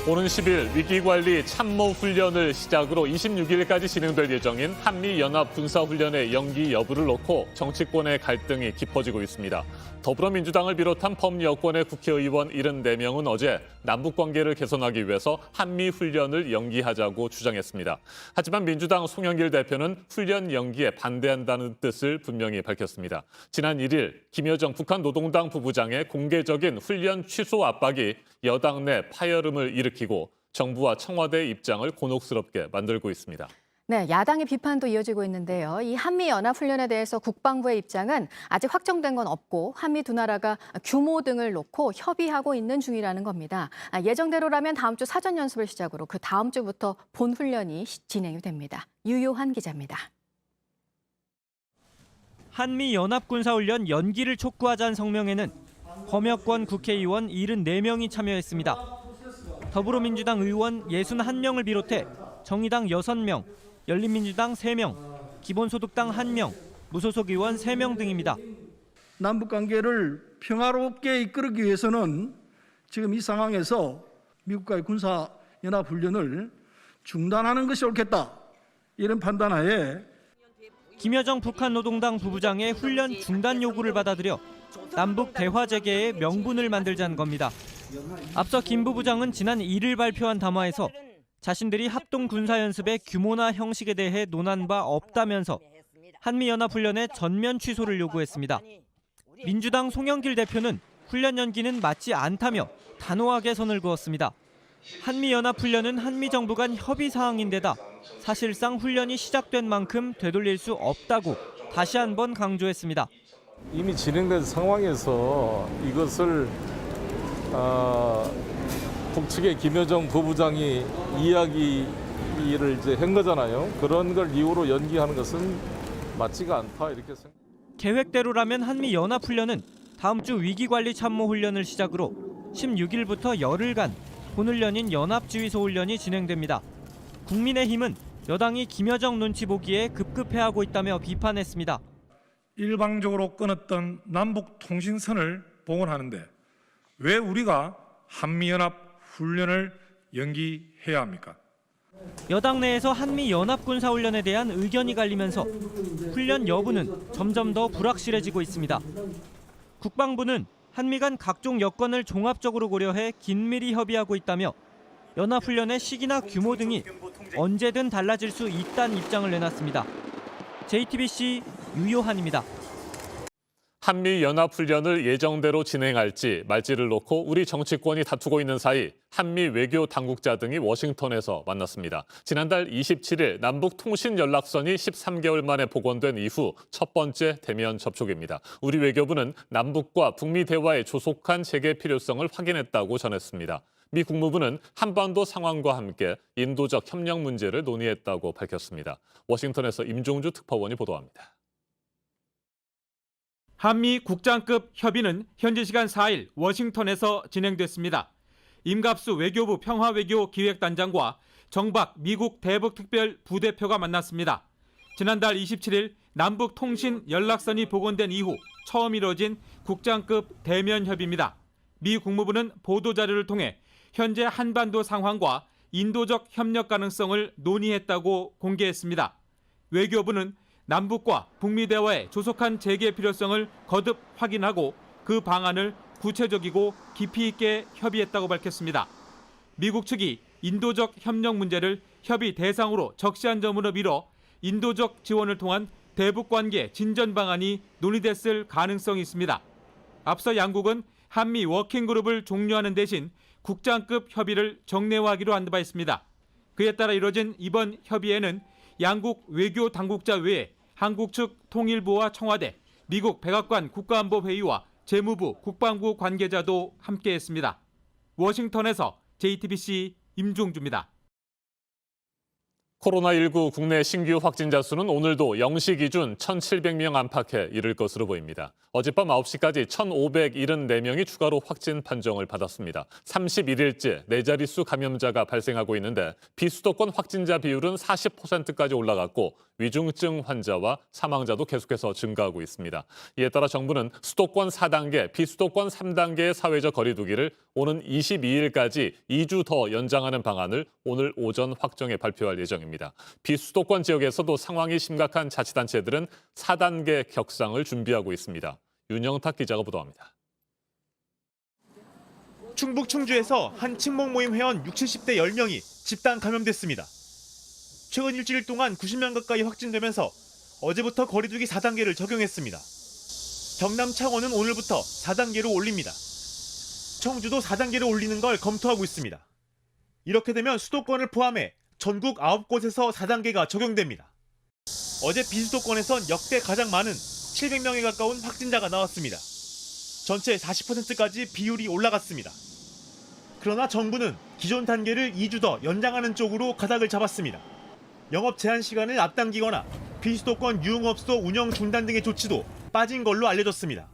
오는 10일 위기관리 참모훈련을 시작으로 26일까지 진행될 예정인 한미연합 군사훈련의 연기 여부를 놓고 정치권의 갈등이 깊어지고 있습니다. 더불어민주당을 비롯한 범여권의 국회의원 74명은 어제 남북관계를 개선하기 위해서 한미훈련을 연기하자고 주장했습니다. 하지만 민주당 송영길 대표는 훈련 연기에 반대한다는 뜻을 분명히 밝혔습니다. 지난 1일 김여정 북한 노동당 부부장의 공개적인 훈련 취소 압박이 여당 내 파열음을 일으키고 정부와 청와대의 입장을 곤혹스럽게 만들고 있습니다. 네, 야당의 비판도 이어지고 있는데요. 이 한미연합훈련에 대해서 국방부의 입장은 아직 확정된 건 없고 한미 두 나라가 규모 등을 놓고 협의하고 있는 중이라는 겁니다. 예정대로라면 다음 주 사전 연습을 시작으로 그 다음 주부터 본 훈련이 진행이 됩니다. 유요한 기자입니다. 한미연합군사훈련 연기를 촉구하자는 성명에는 범여권 국회의원 74명이 참여했습니다. 더불어민주당 의원 61명을 비롯해 정의당 6명, 열린민주당 3명, 기본소득당 1명, 무소속 의원 3명 등입니다. 남북관계를 평화롭게 이끌기 위해서는 지금 이 상황에서 미국과의 군사연합훈련을 중단하는 것이 옳겠다. 이런 판단하에 김여정 북한 노동당 부부장의 훈련 중단 요구를 받아들여 남북 대화 재개의 명분을 만들자는 겁니다. 앞서 김 부부장은 지난 1일 발표한 담화에서 자신들이 합동 군사연습의 규모나 형식에 대해 논한 바 없다면서 한미연합훈련의 전면 취소를 요구했습니다. 민주당 송영길 대표는 훈련 연기는 맞지 않다며 단호하게 선을 그었습니다. 한미연합훈련은 한미 정부 간 협의 사항인데다 사실상 훈련이 시작된 만큼 되돌릴 수 없다고 다시 한번 강조했습니다. 이미 진행된 상황에서 이것을 북측의 김여정 부부장이 이야기를 이제 한 거잖아요. 그런 걸 이유로 연기하는 것은 맞지가 않다 이렇게 생각합니다. 계획대로라면 한미연합훈련은 다음 주 위기관리 참모훈련을 시작으로 16일부터 열흘간 본훈련인 연합지휘소 훈련이 진행됩니다. 국민의힘은 여당이 김여정 눈치 보기에 급급해하고 있다며 비판했습니다. 일방적으로 끊었던 남북 통신선을 복원하는데 왜 우리가 한미연합 훈련을 연기해야 합니까? 여당 내에서 한미연합군사훈련에 대한 의견이 갈리면서 훈련 여부는 점점 더 불확실해지고 있습니다. 국방부는 한미 간 각종 여건을 종합적으로 고려해 긴밀히 협의하고 있다며 연합훈련의 시기나 규모 등이 언제든 달라질 수 있다는 입장을 내놨습니다. JTBC 유요한입니다. 한미연합훈련을 예정대로 진행할지 말지를 놓고 우리 정치권이 다투고 있는 사이 한미 외교 당국자 등이 워싱턴에서 만났습니다. 지난달 27일 남북 통신 연락선이 13개월 만에 복원된 이후 첫 번째 대면 접촉입니다. 우리 외교부는 남북과 북미 대화의 조속한 재개 필요성을 확인했다고 전했습니다. 미 국무부는 한반도 상황과 함께 인도적 협력 문제를 논의했다고 밝혔습니다. 워싱턴에서 임종주 특파원이 보도합니다. 한미 국장급 협의는 현지 시간 4일 워싱턴에서 진행됐습니다. 임갑수 외교부 평화외교 기획단장과 정박 미국 대북특별 부대표가 만났습니다. 지난달 27일 남북 통신 연락선이 복원된 이후 처음 이뤄진 국장급 대면 협의입니다. 미 국무부는 보도자료를 통해 현재 한반도 상황과 인도적 협력 가능성을 논의했다고 공개했습니다. 외교부는 남북과 북미 대화의 조속한 재개 필요성을 거듭 확인하고 그 방안을 구체적이고 깊이 있게 협의했다고 밝혔습니다. 미국 측이 인도적 협력 문제를 협의 대상으로 적시한 점으로 미뤄 인도적 지원을 통한 대북 관계 진전 방안이 논의됐을 가능성이 있습니다. 앞서 양국은 한미 워킹그룹을 종료하는 대신 국장급 협의를 정례화하기로 한 바 있습니다. 그에 따라 이뤄진 이번 협의에는 양국 외교 당국자 외에 한국 측 통일부와 청와대, 미국 백악관 국가안보회의와 재무부, 국방부 관계자도 함께했습니다. 워싱턴에서 JTBC 임종주입니다. 코로나19 국내 신규 확진자 수는 오늘도 0시 기준 1,700명 안팎에 이를 것으로 보입니다. 어젯밤 9시까지 1,574명이 추가로 확진 판정을 받았습니다. 31일째 네 자릿수 감염자가 발생하고 있는데 비수도권 확진자 비율은 40%까지 올라갔고 위중증 환자와 사망자도 계속해서 증가하고 있습니다. 이에 따라 정부는 수도권 4단계, 비수도권 3단계의 사회적 거리 두기를 오는 22일까지 2주 더 연장하는 방안을 오늘 오전 확정해 발표할 예정입니다. 비수도권 지역에서도 상황이 심각한 자치단체들은 4단계 격상을 준비하고 있습니다. 윤영탁 기자가 보도합니다. 충북 충주에서 한 친목 모임 회원 60, 70대 10명이 집단 감염됐습니다. 최근 일주일 동안 90명 가까이 확진되면서 어제부터 거리두기 4단계를 적용했습니다. 경남 창원은 오늘부터 4단계로 올립니다. 청주도 4단계를 올리는 걸 검토하고 있습니다. 이렇게 되면 수도권을 포함해 전국 9곳에서 4단계가 적용됩니다. 어제 비수도권에선 역대 가장 많은 700명에 가까운 확진자가 나왔습니다. 전체 40%까지 비율이 올라갔습니다. 그러나 정부는 기존 단계를 2주 더 연장하는 쪽으로 가닥을 잡았습니다. 영업 제한 시간을 앞당기거나 비수도권 유흥업소 운영 중단 등의 조치도 빠진 걸로 알려졌습니다.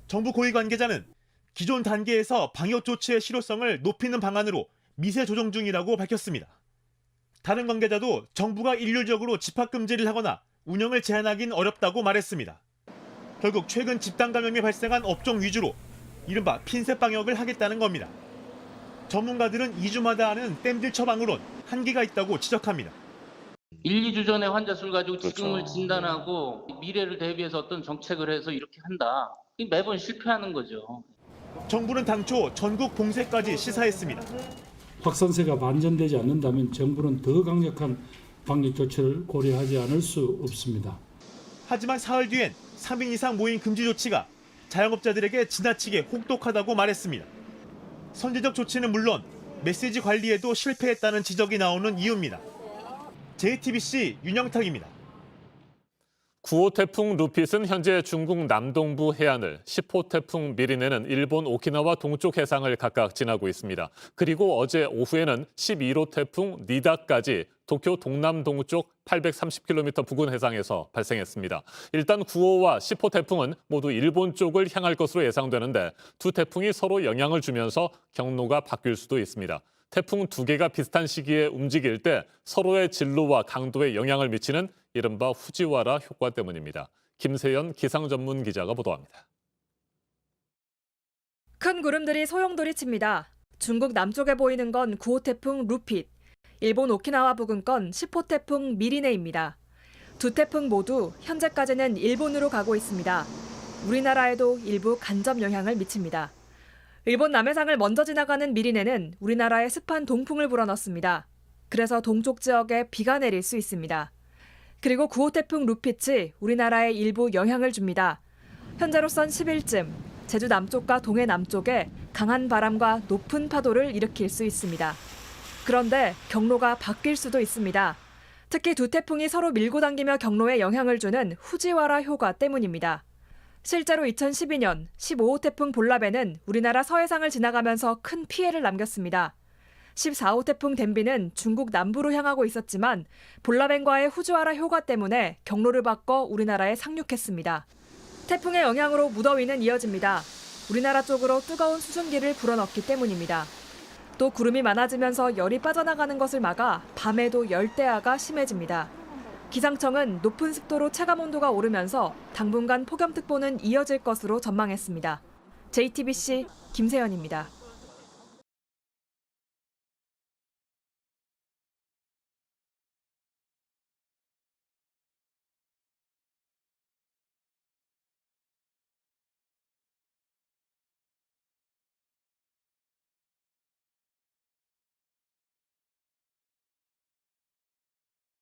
정부 고위 관계자는 기존 단계에서 방역 조치의 실효성을 높이는 방안으로 미세 조정 중이라고 밝혔습니다. 다른 관계자도 정부가 일률적으로 집합 금지를 하거나 운영을 제한하긴 어렵다고 말했습니다. 결국 최근 집단 감염이 발생한 업종 위주로 이른바 핀셋 방역을 하겠다는 겁니다. 전문가들은 2주마다 하는 땜질 처방으론 한계가 있다고 지적합니다. 1, 2주 전에 환자 수를 가지고 지금을 진단하고 미래를 대비해서 어떤 정책을 해서 이렇게 한다. 매번 실패하는 거죠. 정부는 당초 전국 봉쇄까지 시사했습니다. 확산세가 반전되지 않는다면 정부는 더 강력한 방역 조치를 고려하지 않을 수 없습니다. 하지만 사흘 뒤엔 3인 이상 모임 금지 조치가 자영업자들에게 지나치게 혹독하다고 말했습니다. 선제적 조치는 물론 메시지 관리에도 실패했다는 지적이 나오는 이유입니다. JTBC 윤영탁입니다. 9호 태풍 루핏은 현재 중국 남동부 해안을, 10호 태풍 미리네는 일본 오키나와 동쪽 해상을 각각 지나고 있습니다. 그리고 어제 오후에는 11호 태풍 니다까지 도쿄 동남동쪽 830km 부근 해상에서 발생했습니다. 일단 9호와 10호 태풍은 모두 일본 쪽을 향할 것으로 예상되는데 두 태풍이 서로 영향을 주면서 경로가 바뀔 수도 있습니다. 태풍 두 개가 비슷한 시기에 움직일 때 서로의 진로와 강도에 영향을 미치는 이른바 후지와라 효과 때문입니다. 김세연 기상전문 기자가 보도합니다. 큰 구름들이 소용돌이 칩니다. 중국 남쪽에 보이는 건 9호 태풍 루핏, 일본 오키나와 부근 건 10호 태풍 미리네입니다. 두 태풍 모두 현재까지는 일본으로 가고 있습니다. 우리나라에도 일부 간접 영향을 미칩니다. 일본 남해상을 먼저 지나가는 미리네는 우리나라에 습한 동풍을 불어넣습니다. 그래서 동쪽 지역에 비가 내릴 수 있습니다. 그리고 9호 태풍 루핏이 우리나라에 일부 영향을 줍니다. 현재로선 10일쯤 제주 남쪽과 동해 남쪽에 강한 바람과 높은 파도를 일으킬 수 있습니다. 그런데 경로가 바뀔 수도 있습니다. 특히 두 태풍이 서로 밀고 당기며 경로에 영향을 주는 후지와라 효과 때문입니다. 실제로 2012년 15호 태풍 볼라베는 우리나라 서해상을 지나가면서 큰 피해를 남겼습니다. 14호 태풍 덴비는 중국 남부로 향하고 있었지만 볼라벤과의 후지와라 효과 때문에 경로를 바꿔 우리나라에 상륙했습니다. 태풍의 영향으로 무더위는 이어집니다. 우리나라 쪽으로 뜨거운 수증기를 불어넣기 때문입니다. 또 구름이 많아지면서 열이 빠져나가는 것을 막아 밤에도 열대야가 심해집니다. 기상청은 높은 습도로 체감온도가 오르면서 당분간 폭염특보는 이어질 것으로 전망했습니다. JTBC 김세연입니다.